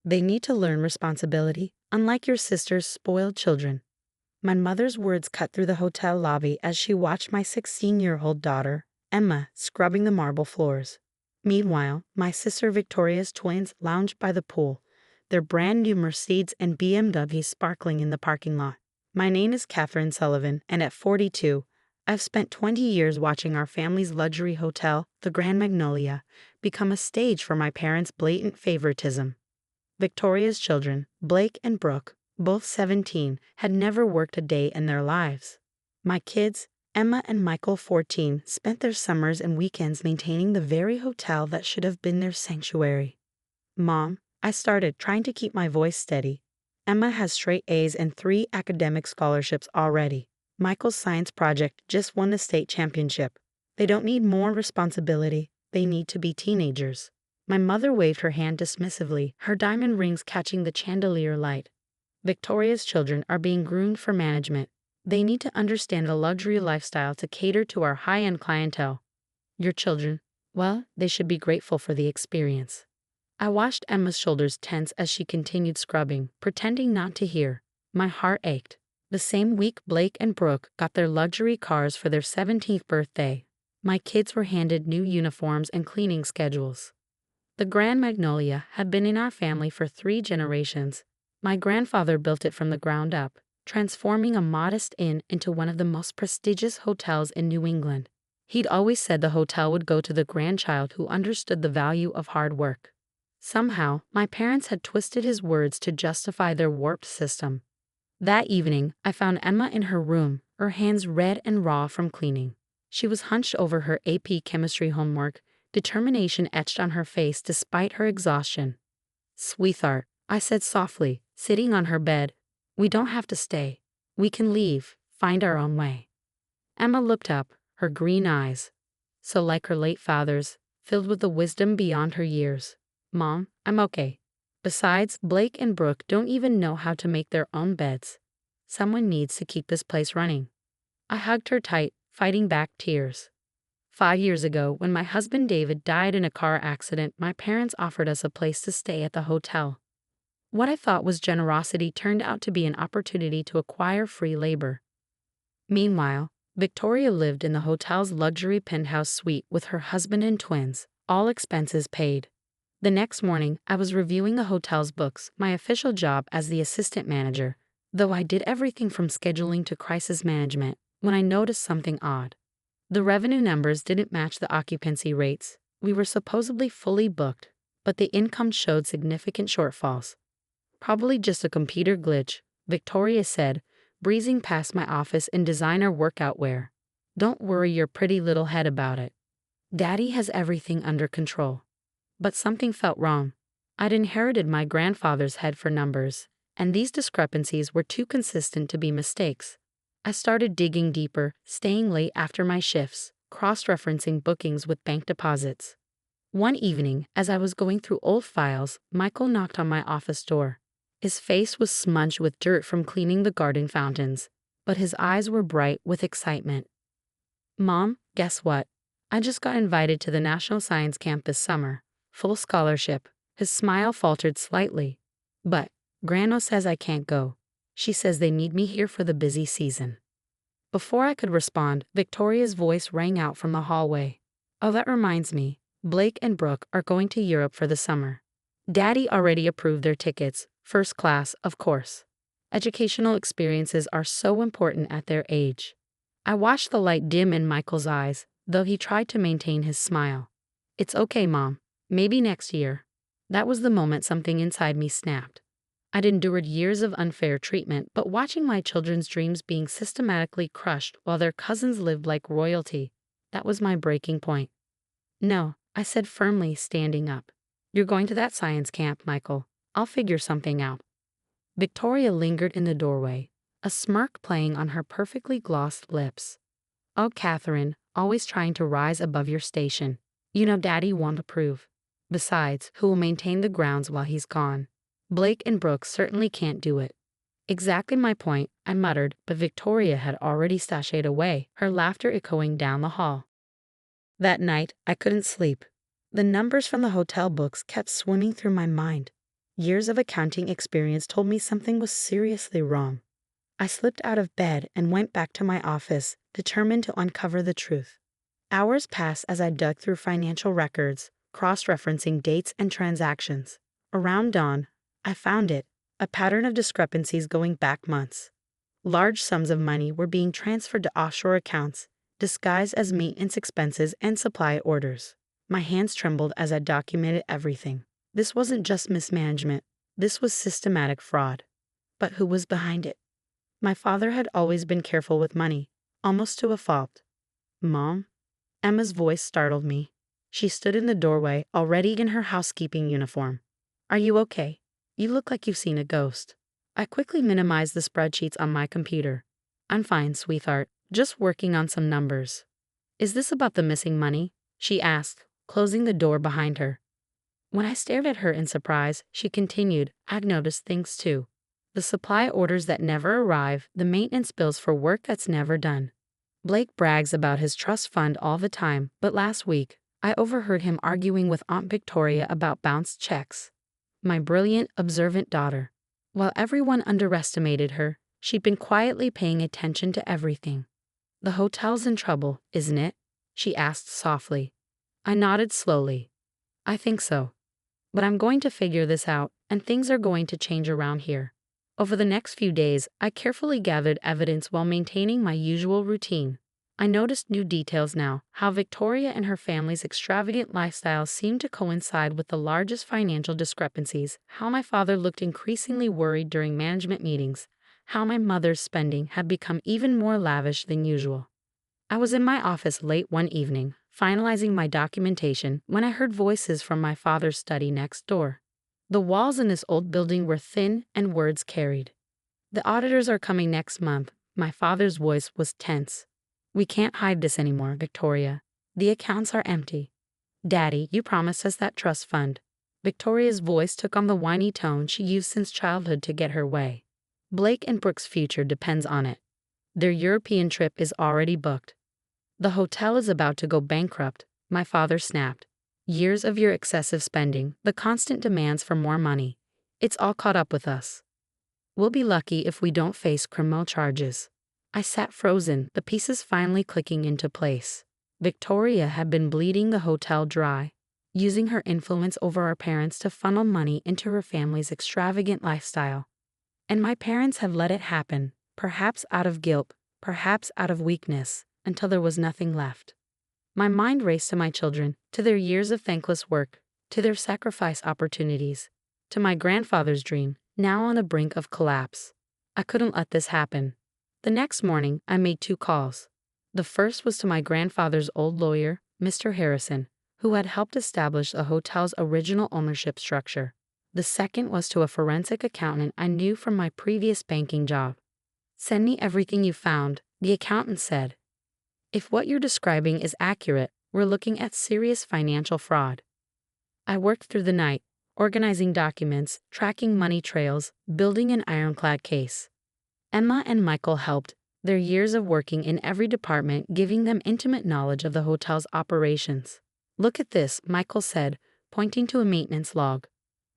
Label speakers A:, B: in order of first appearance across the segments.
A: They need to learn responsibility, unlike your sister's spoiled children. My mother's words cut through the hotel lobby as she watched my 16-year-old daughter, Emma, scrubbing the marble floors. Meanwhile, my sister Victoria's twins lounged by the pool, their brand new Mercedes and BMWs sparkling in the parking lot. My name is Catherine Sullivan, and at 42, I've spent 20 years watching our family's luxury hotel, the Grand Magnolia, become a stage for my parents' blatant favoritism. Victoria's children, Blake and Brooke, both 17, had never worked a day in their lives. My kids, Emma and Michael, 14, spent their summers and weekends maintaining the very hotel that should have been their sanctuary. Mom, I started trying to keep my voice steady. Emma has straight A's and 3 academic scholarships already. Michael's science project just won the state championship. They don't need more responsibility, they need to be teenagers. My mother waved her hand dismissively, her diamond rings catching the chandelier light. Victoria's children are being groomed for management. They need to understand the luxury lifestyle to cater to our high-end clientele. Your children, well, they should be grateful for the experience. I watched Emma's shoulders tense as she continued scrubbing, pretending not to hear. My heart ached. The same week Blake and Brooke got their luxury cars for their 17th birthday. My kids were handed new uniforms and cleaning schedules. The Grand Magnolia had been in our family for 3 generations. My grandfather built it from the ground up, transforming a modest inn into one of the most prestigious hotels in New England. He'd always said the hotel would go to the grandchild who understood the value of hard work. Somehow, my parents had twisted his words to justify their warped system. That evening, I found Emma in her room, her hands red and raw from cleaning. She was hunched over her AP chemistry homework, determination etched on her face despite her exhaustion. "Sweetheart," I said softly, sitting on her bed, "we don't have to stay. We can leave, find our own way." Emma looked up, her green eyes, so like her late father's, filled with the wisdom beyond her years. "Mom, I'm okay. Besides, Blake and Brooke don't even know how to make their own beds. Someone needs to keep this place running." I hugged her tight, fighting back tears. 5 years ago, when my husband David died in a car accident, my parents offered us a place to stay at the hotel. What I thought was generosity turned out to be an opportunity to acquire free labor. Meanwhile, Victoria lived in the hotel's luxury penthouse suite with her husband and twins, all expenses paid. The next morning, I was reviewing the hotel's books, my official job as the assistant manager, though I did everything from scheduling to crisis management, when I noticed something odd. The revenue numbers didn't match the occupancy rates. We were supposedly fully booked, but the income showed significant shortfalls. "Probably just a computer glitch," Victoria said, breezing past my office in designer workout wear. "Don't worry your pretty little head about it. Daddy has everything under control." But something felt wrong. I'd inherited my grandfather's head for numbers, and these discrepancies were too consistent to be mistakes. I started digging deeper, staying late after my shifts, cross-referencing bookings with bank deposits. One evening, as I was going through old files, Michael knocked on my office door. His face was smudged with dirt from cleaning the garden fountains, but his eyes were bright with excitement. "Mom, guess what? I just got invited to the National Science Camp this summer. Full scholarship." His smile faltered slightly. "But Grandma says I can't go. She says they need me here for the busy season." Before I could respond, Victoria's voice rang out from the hallway. "Oh, that reminds me. Blake and Brooke are going to Europe for the summer. Daddy already approved their tickets, first class, of course. Educational experiences are so important at their age." I watched the light dim in Michael's eyes, though he tried to maintain his smile. "It's okay, Mom. Maybe next year." That was the moment something inside me snapped. I'd endured years of unfair treatment, but watching my children's dreams being systematically crushed while their cousins lived like royalty, that was my breaking point. "No," I said firmly, standing up. "You're going to that science camp, Michael. I'll figure something out." Victoria lingered in the doorway, a smirk playing on her perfectly glossed lips. "Oh, Catherine, always trying to rise above your station. You know Daddy won't approve. Besides, who will maintain the grounds while he's gone? Blake and Brooke certainly can't do it." "Exactly my point," I muttered, but Victoria had already sashayed away, her laughter echoing down the hall. That night, I couldn't sleep. The numbers from the hotel books kept swimming through my mind. Years of accounting experience told me something was seriously wrong. I slipped out of bed and went back to my office, determined to uncover the truth. Hours passed as I dug through financial records, cross-referencing dates and transactions. Around dawn, I found it, a pattern of discrepancies going back months. Large sums of money were being transferred to offshore accounts, disguised as maintenance expenses and supply orders. My hands trembled as I documented everything. This wasn't just mismanagement, this was systematic fraud. But who was behind it? My father had always been careful with money, almost to a fault. Mom? Emma's voice startled me. She stood in the doorway, already in her housekeeping uniform. Are you okay? You look like you've seen a ghost. I quickly minimized the spreadsheets on my computer. I'm fine, sweetheart, just working on some numbers. Is this about the missing money? She asked, closing the door behind her. When I stared at her in surprise, she continued, I've noticed things too. The supply orders that never arrive, the maintenance bills for work that's never done. Blake brags about his trust fund all the time, but last week, I overheard him arguing with Aunt Victoria about bounced checks. My brilliant, observant daughter. While everyone underestimated her, she'd been quietly paying attention to everything. The hotel's in trouble, isn't it? She asked softly. I nodded slowly. I think so. But I'm going to figure this out, and things are going to change around here. Over the next few days, I carefully gathered evidence while maintaining my usual routine. I noticed new details now, how Victoria and her family's extravagant lifestyle seemed to coincide with the largest financial discrepancies, how my father looked increasingly worried during management meetings, how my mother's spending had become even more lavish than usual. I was in my office late one evening, finalizing my documentation, when I heard voices from my father's study next door. The walls in this old building were thin and words carried. The auditors are coming next month. My father's voice was tense. We can't hide this anymore, Victoria. The accounts are empty. Daddy, you promised us that trust fund. Victoria's voice took on the whiny tone she used since childhood to get her way. Blake and Brooke's future depends on it. Their European trip is already booked. The hotel is about to go bankrupt, my father snapped. Years of your excessive spending, the constant demands for more money. It's all caught up with us. We'll be lucky if we don't face criminal charges. I sat frozen, the pieces finally clicking into place. Victoria had been bleeding the hotel dry, using her influence over our parents to funnel money into her family's extravagant lifestyle. And my parents had let it happen, perhaps out of guilt, perhaps out of weakness, until there was nothing left. My mind raced to my children, to their years of thankless work, to their sacrifice opportunities, to my grandfather's dream, now on the brink of collapse. I couldn't let this happen. The next morning, I made 2 calls. The first was to my grandfather's old lawyer, Mr. Harrison, who had helped establish the hotel's original ownership structure. The second was to a forensic accountant I knew from my previous banking job. Send me everything you found, the accountant said. If what you're describing is accurate, we're looking at serious financial fraud. I worked through the night, organizing documents, tracking money trails, building an ironclad case. Emma and Michael helped, their years of working in every department giving them intimate knowledge of the hotel's operations. Look at this, Michael said, pointing to a maintenance log.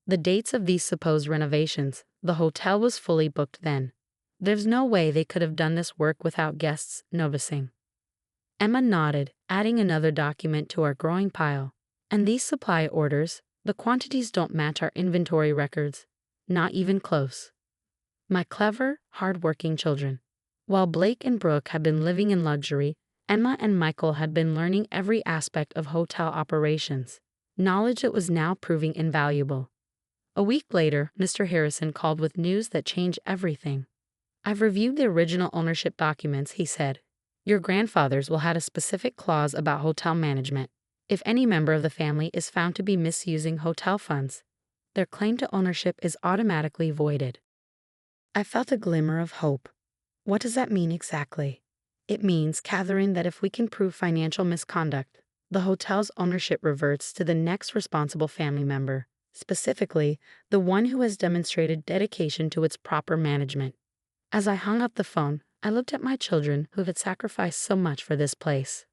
A: The dates of these supposed renovations, the hotel was fully booked then. There's no way they could have done this work without guests noticing. Emma nodded, adding another document to our growing pile. And these supply orders, the quantities don't match our inventory records. Not even close. My clever, hard-working children. While Blake and Brooke had been living in luxury, Emma and Michael had been learning every aspect of hotel operations, knowledge that was now proving invaluable. A week later, Mr. Harrison called with news that changed everything. I've reviewed the original ownership documents, he said. Your grandfathers will have a specific clause about hotel management. If any member of the family is found to be misusing hotel funds, their claim to ownership is automatically voided. I felt a glimmer of hope. What does that mean exactly? It means, Catherine, that if we can prove financial misconduct, the hotel's ownership reverts to the next responsible family member, specifically, the one who has demonstrated dedication to its proper management. As I hung up the phone, I looked at my children who had sacrificed so much for this place.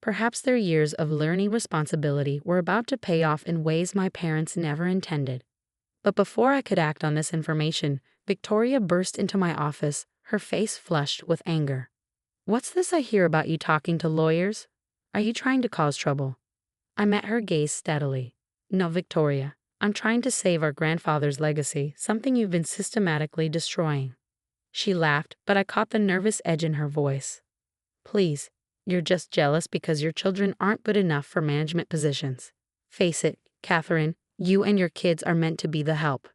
A: Perhaps their years of learning responsibility were about to pay off in ways my parents never intended. But before I could act on this information, Victoria burst into my office, her face flushed with anger. "What's this I hear about you talking to lawyers? Are you trying to cause trouble?" I met her gaze steadily. "No, Victoria. I'm trying to save our grandfather's legacy, something you've been systematically destroying." She laughed, but I caught the nervous edge in her voice. "Please, you're just jealous because your children aren't good enough for management positions. Face it, Catherine, you and your kids are meant to be the help."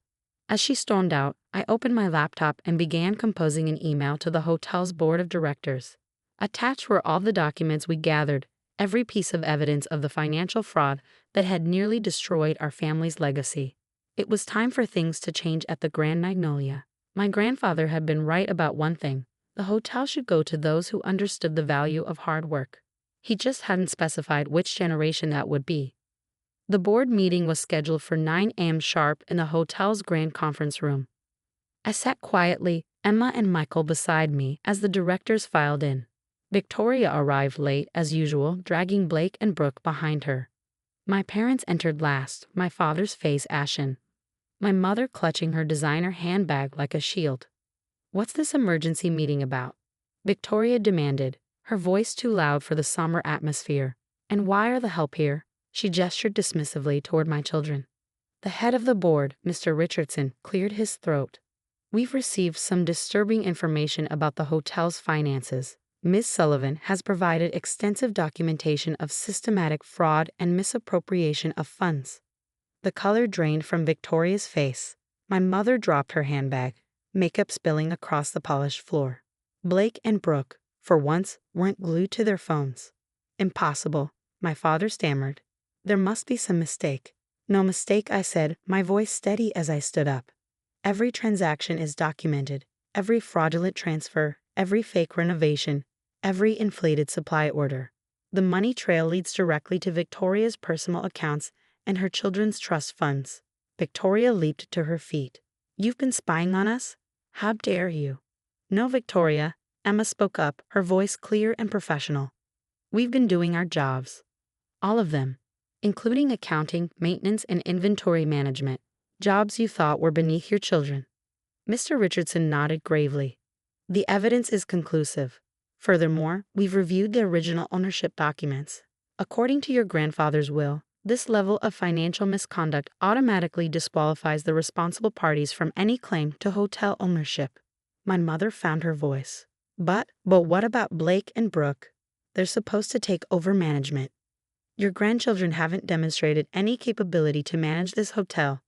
A: As she stormed out, I opened my laptop and began composing an email to the hotel's board of directors. Attached were all the documents we gathered, every piece of evidence of the financial fraud that had nearly destroyed our family's legacy. It was time for things to change at the Grand Magnolia. My grandfather had been right about one thing: the hotel should go to those who understood the value of hard work. He just hadn't specified which generation that would be. The board meeting was scheduled for 9 a.m. sharp in the hotel's grand conference room. I sat quietly, Emma and Michael beside me, as the directors filed in. Victoria arrived late, as usual, dragging Blake and Brooke behind her. My parents entered last, my father's face ashen, my mother clutching her designer handbag like a shield. "What's this emergency meeting about?" Victoria demanded, her voice too loud for the somber atmosphere. "And why are the help here?" She gestured dismissively toward my children. The head of the board, Mr. Richardson, cleared his throat. "We've received some disturbing information about the hotel's finances. Ms. Sullivan has provided extensive documentation of systematic fraud and misappropriation of funds." The color drained from Victoria's face. My mother dropped her handbag, makeup spilling across the polished floor. Blake and Brooke, for once, weren't glued to their phones. "Impossible," my father stammered. "There must be some mistake." "No mistake," I said, my voice steady as I stood up. "Every transaction is documented. Every fraudulent transfer, every fake renovation, every inflated supply order. The money trail leads directly to Victoria's personal accounts and her children's trust funds." Victoria leaped to her feet. "You've been spying on us? How dare you?" "No, Victoria," Emma spoke up, her voice clear and professional. "We've been doing our jobs. All of them. Including accounting, maintenance, and inventory management. Jobs you thought were beneath your children." Mr. Richardson nodded gravely. "The evidence is conclusive. Furthermore, we've reviewed the original ownership documents. According to your grandfather's will, this level of financial misconduct automatically disqualifies the responsible parties from any claim to hotel ownership." My mother found her voice. But what about Blake and Brooke? They're supposed to take over management. Your grandchildren haven't demonstrated any capability to manage this hotel,"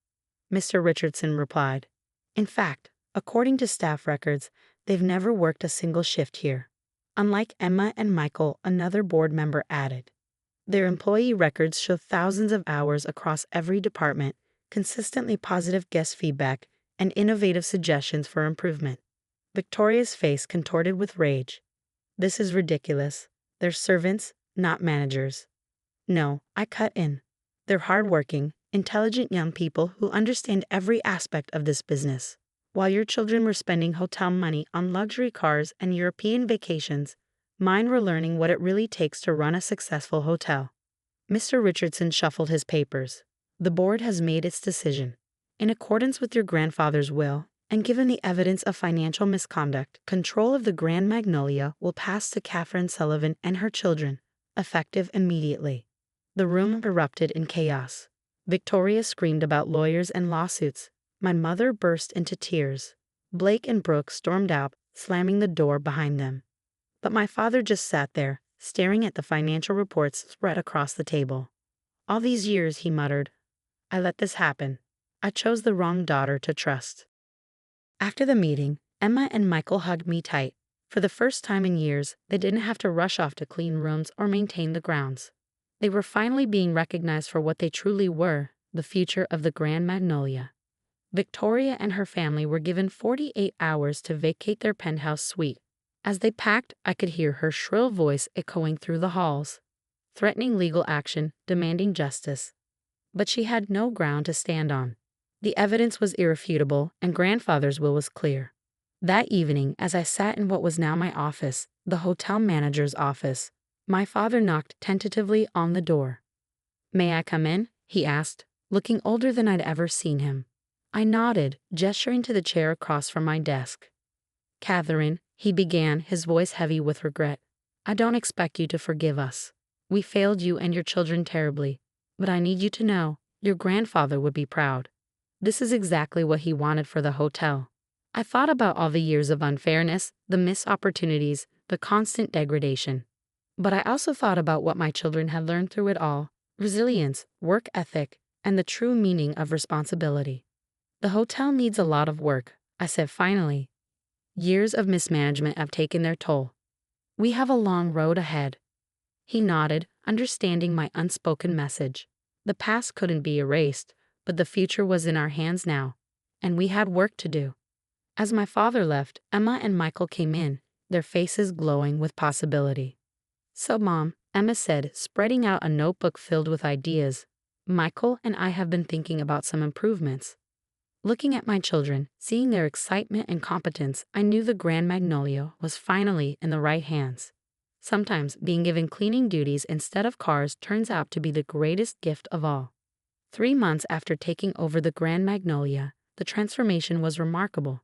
A: Mr. Richardson replied. "In fact, according to staff records, they've never worked a single shift here." Unlike Emma and Michael, another board member added, "Their employee records show thousands of hours across every department, consistently positive guest feedback, and innovative suggestions for improvement." Victoria's face contorted with rage. "This is ridiculous. They're servants, not managers." "No," I cut in. "They're hardworking, intelligent young people who understand every aspect of this business. While your children were spending hotel money on luxury cars and European vacations, mine were learning what it really takes to run a successful hotel." Mr. Richardson shuffled his papers. "The board has made its decision. In accordance with your grandfather's will, and given the evidence of financial misconduct, control of the Grand Magnolia will pass to Catherine Sullivan and her children, effective immediately." The room erupted in chaos. Victoria screamed about lawyers and lawsuits. My mother burst into tears. Blake and Brooke stormed out, slamming the door behind them. But my father just sat there, staring at the financial reports spread across the table. "All these years," he muttered, "I let this happen. I chose the wrong daughter to trust." After the meeting, Emma and Michael hugged me tight. For the first time in years, they didn't have to rush off to clean rooms or maintain the grounds. They were finally being recognized for what they truly were, the future of the Grand Magnolia. Victoria and her family were given 48 hours to vacate their penthouse suite. As they packed, I could hear her shrill voice echoing through the halls, threatening legal action, demanding justice. But she had no ground to stand on. The evidence was irrefutable, and grandfather's will was clear. That evening, as I sat in what was now my office, the hotel manager's office, my father knocked tentatively on the door. "May I come in?" he asked, looking older than I'd ever seen him. I nodded, gesturing to the chair across from my desk. Catherine, he began, his voice heavy with regret. I don't expect you to forgive us. We failed you and your children terribly. But I need you to know, your grandfather would be proud. This is exactly what he wanted for the hotel. I thought about all the years of unfairness, the missed opportunities, the constant degradation. But I also thought about what my children had learned through it all: resilience, work ethic, and the true meaning of responsibility. The hotel needs a lot of work, I said finally. Years of mismanagement have taken their toll. We have a long road ahead. He nodded, understanding my unspoken message. The past couldn't be erased, but the future was in our hands now, and we had work to do. As my father left, Emma and Michael came in, their faces glowing with possibility. So, Mom, Emma said, spreading out a notebook filled with ideas, Michael and I have been thinking about some improvements. Looking at my children, seeing their excitement and competence, I knew the Grand Magnolia was finally in the right hands. Sometimes being given cleaning duties instead of cars turns out to be the greatest gift of all. 3 months after taking over the Grand Magnolia, the transformation was remarkable.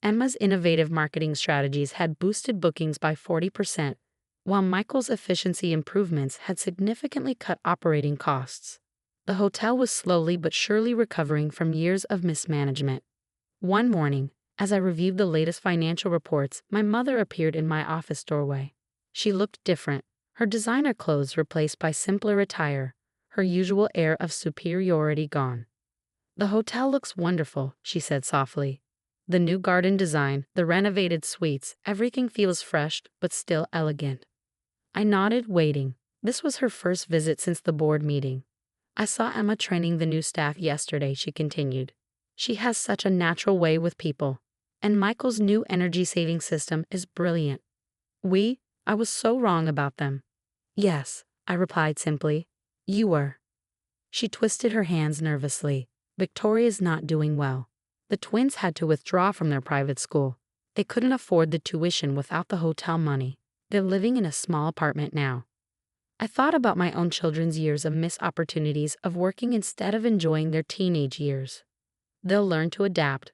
A: Emma's innovative marketing strategies had boosted bookings by 40%, while Michael's efficiency improvements had significantly cut operating costs. The hotel was slowly but surely recovering from years of mismanagement. One morning, as I reviewed the latest financial reports, my mother appeared in my office doorway. She looked different, her designer clothes replaced by simpler attire, her usual air of superiority gone. The hotel looks wonderful, she said softly. The new garden design, the renovated suites, everything feels fresh but still elegant. I nodded, waiting. This was her first visit since the board meeting. I saw Emma training the new staff yesterday, she continued. She has such a natural way with people. And Michael's new energy-saving system is brilliant. I was so wrong about them. Yes, I replied simply. You were. She twisted her hands nervously. Victoria's not doing well. The twins had to withdraw from their private school. They couldn't afford the tuition without the hotel money. They're living in a small apartment now. I thought about my own children's years of missed opportunities of working instead of enjoying their teenage years. They'll learn to adapt,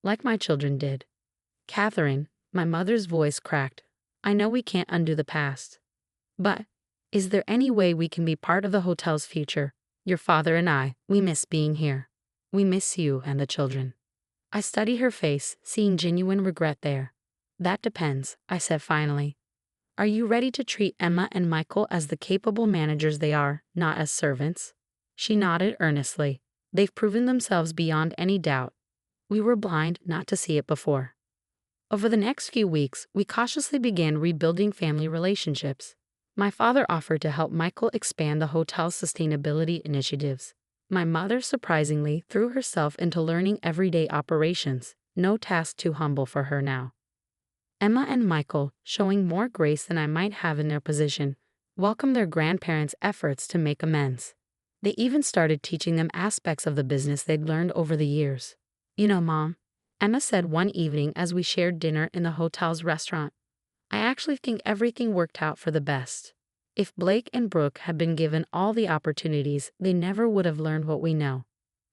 A: like my children did. Catherine, my mother's voice cracked. I know we can't undo the past. But, is there any way we can be part of the hotel's future? Your father and I, we miss being here. We miss you and the children. I studied her face, seeing genuine regret there. That depends, I said finally. Are you ready to treat Emma and Michael as the capable managers they are, not as servants? She nodded earnestly. They've proven themselves beyond any doubt. We were blind not to see it before. Over the next few weeks, we cautiously began rebuilding family relationships. My father offered to help Michael expand the hotel's sustainability initiatives. My mother surprisingly threw herself into learning everyday operations, no task too humble for her now. Emma and Michael, showing more grace than I might have in their position, welcomed their grandparents' efforts to make amends. They even started teaching them aspects of the business they'd learned over the years. You know, Mom, Emma said one evening as we shared dinner in the hotel's restaurant, I actually think everything worked out for the best. If Blake and Brooke had been given all the opportunities, they never would have learned what we know.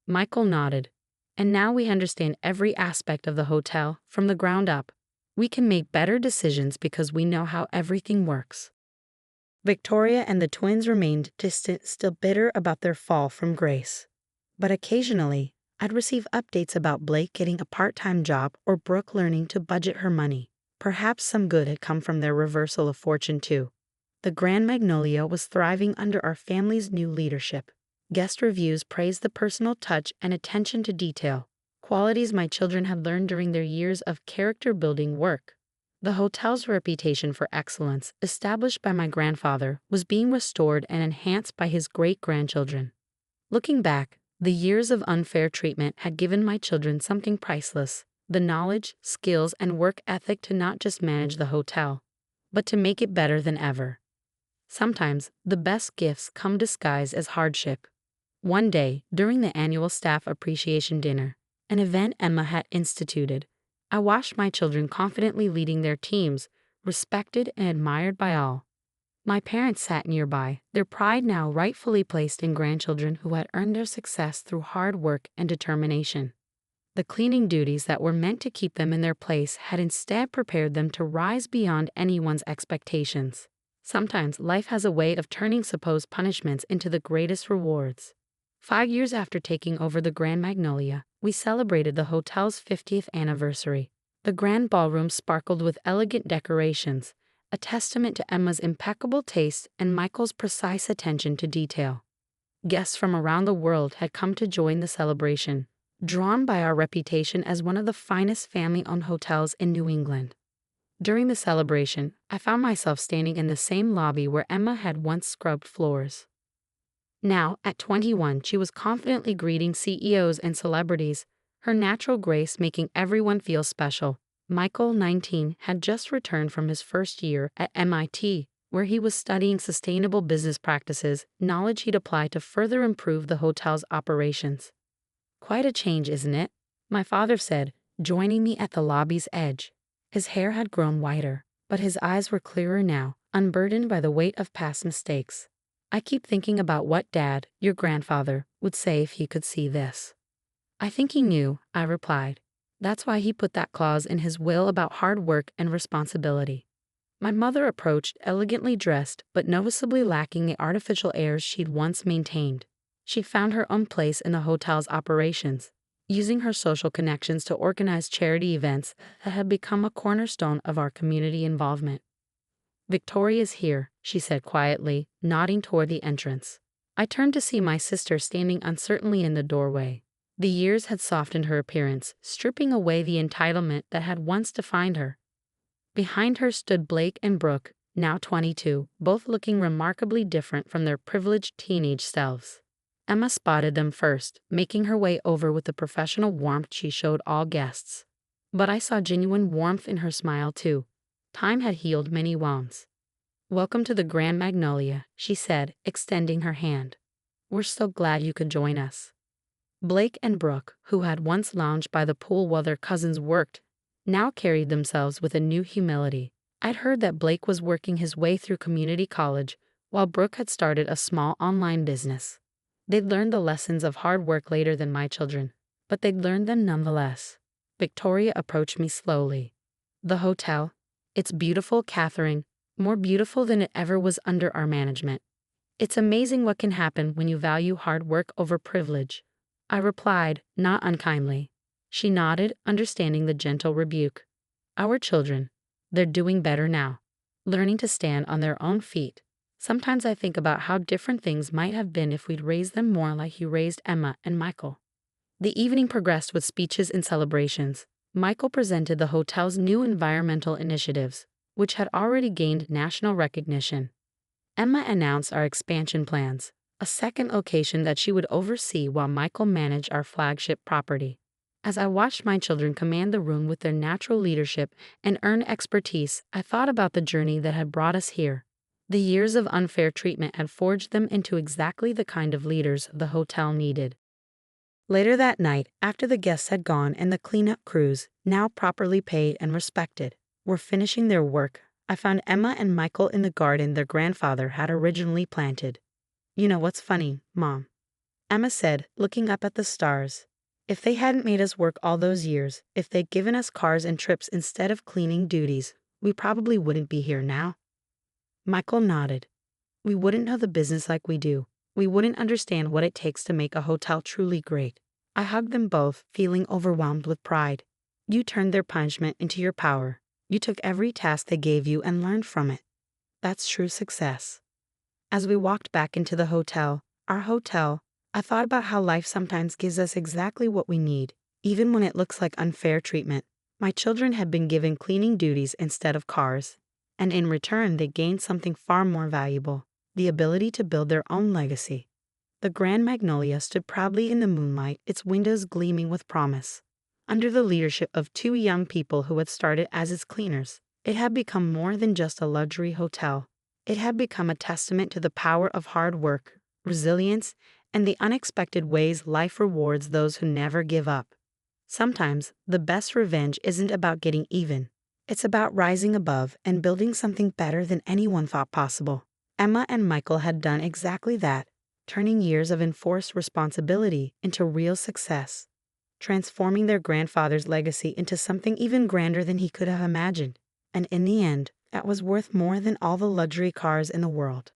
A: Michael nodded. And now we understand every aspect of the hotel, from the ground up. We can make better decisions because we know how everything works. Victoria and the twins remained distant, still bitter about their fall from grace. But occasionally, I'd receive updates about Blake getting a part-time job or Brooke learning to budget her money. Perhaps some good had come from their reversal of fortune too. The Grand Magnolia was thriving under our family's new leadership. Guest reviews praised the personal touch and attention to detail, qualities my children had learned during their years of character-building work. The hotel's reputation for excellence, established by my grandfather, was being restored and enhanced by his great-grandchildren. Looking back, the years of unfair treatment had given my children something priceless: the knowledge, skills, and work ethic to not just manage the hotel, but to make it better than ever. Sometimes, the best gifts come disguised as hardship. One day, during the annual staff appreciation dinner, an event Emma had instituted, I watched my children confidently leading their teams, respected and admired by all. My parents sat nearby, their pride now rightfully placed in grandchildren who had earned their success through hard work and determination. The cleaning duties that were meant to keep them in their place had instead prepared them to rise beyond anyone's expectations. Sometimes life has a way of turning supposed punishments into the greatest rewards. 5 years after taking over the Grand Magnolia, we celebrated the hotel's 50th anniversary. The grand ballroom sparkled with elegant decorations, a testament to Emma's impeccable taste and Michael's precise attention to detail. Guests from around the world had come to join the celebration, drawn by our reputation as one of the finest family-owned hotels in New England. During the celebration, I found myself standing in the same lobby where Emma had once scrubbed floors. Now, at 21, she was confidently greeting CEOs and celebrities, her natural grace making everyone feel special. Michael, 19, had just returned from his first year at MIT, where he was studying sustainable business practices, knowledge he'd apply to further improve the hotel's operations. "Quite a change, isn't it?" my father said, joining me at the lobby's edge. His hair had grown whiter, but his eyes were clearer now, unburdened by the weight of past mistakes. "I keep thinking about what Dad, your grandfather, would say if he could see this." "I think he knew," I replied. "That's why he put that clause in his will about hard work and responsibility." My mother approached, elegantly dressed, but noticeably lacking the artificial airs she'd once maintained. She found her own place in the hotel's operations, using her social connections to organize charity events that had become a cornerstone of our community involvement. "Victoria's here," she said quietly, nodding toward the entrance. I turned to see my sister standing uncertainly in the doorway. The years had softened her appearance, stripping away the entitlement that had once defined her. Behind her stood Blake and Brooke, now 22, both looking remarkably different from their privileged teenage selves. Emma spotted them first, making her way over with the professional warmth she showed all guests. But I saw genuine warmth in her smile too. Time had healed many wounds. "Welcome to the Grand Magnolia," she said, extending her hand. "We're so glad you could join us." Blake and Brooke, who had once lounged by the pool while their cousins worked, now carried themselves with a new humility. I'd heard that Blake was working his way through community college, while Brooke had started a small online business. They'd learned the lessons of hard work later than my children, but they'd learned them nonetheless. Victoria approached me slowly. "The hotel? It's beautiful, Catherine, more beautiful than it ever was under our management. It's amazing what can happen when you value hard work over privilege," I replied, not unkindly. She nodded, understanding the gentle rebuke. "Our children, they're doing better now, learning to stand on their own feet. Sometimes I think about how different things might have been if we'd raised them more like you raised Emma and Michael." The evening progressed with speeches and celebrations. Michael presented the hotel's new environmental initiatives, which had already gained national recognition. Emma announced our expansion plans, a second location that she would oversee while Michael managed our flagship property. As I watched my children command the room with their natural leadership and earn expertise, I thought about the journey that had brought us here. The years of unfair treatment had forged them into exactly the kind of leaders the hotel needed. Later that night, after the guests had gone and the cleanup crews, now properly paid and respected, were finishing their work, I found Emma and Michael in the garden their grandfather had originally planted. "You know what's funny, Mom?" Emma said, looking up at the stars. "If they hadn't made us work all those years, if they'd given us cars and trips instead of cleaning duties, we probably wouldn't be here now." Michael nodded. "We wouldn't know the business like we do. We wouldn't understand what it takes to make a hotel truly great." I hugged them both, feeling overwhelmed with pride. You turned their punishment into your power. You took every task they gave you and learned from it. That's true success. As we walked back into the hotel, our hotel, I thought about how life sometimes gives us exactly what we need, even when it looks like unfair treatment. My children had been given cleaning duties instead of cars, and in return they gained something far more valuable, the ability to build their own legacy. The Grand Magnolia stood proudly in the moonlight, its windows gleaming with promise. Under the leadership of two young people who had started as its cleaners, it had become more than just a luxury hotel. It had become a testament to the power of hard work, resilience, and the unexpected ways life rewards those who never give up. Sometimes, the best revenge isn't about getting even. It's about rising above and building something better than anyone thought possible. Emma and Michael had done exactly that, turning years of enforced responsibility into real success. transforming their grandfather's legacy into something even grander than he could have imagined. And in the end, that was worth more than all the luxury cars in the world.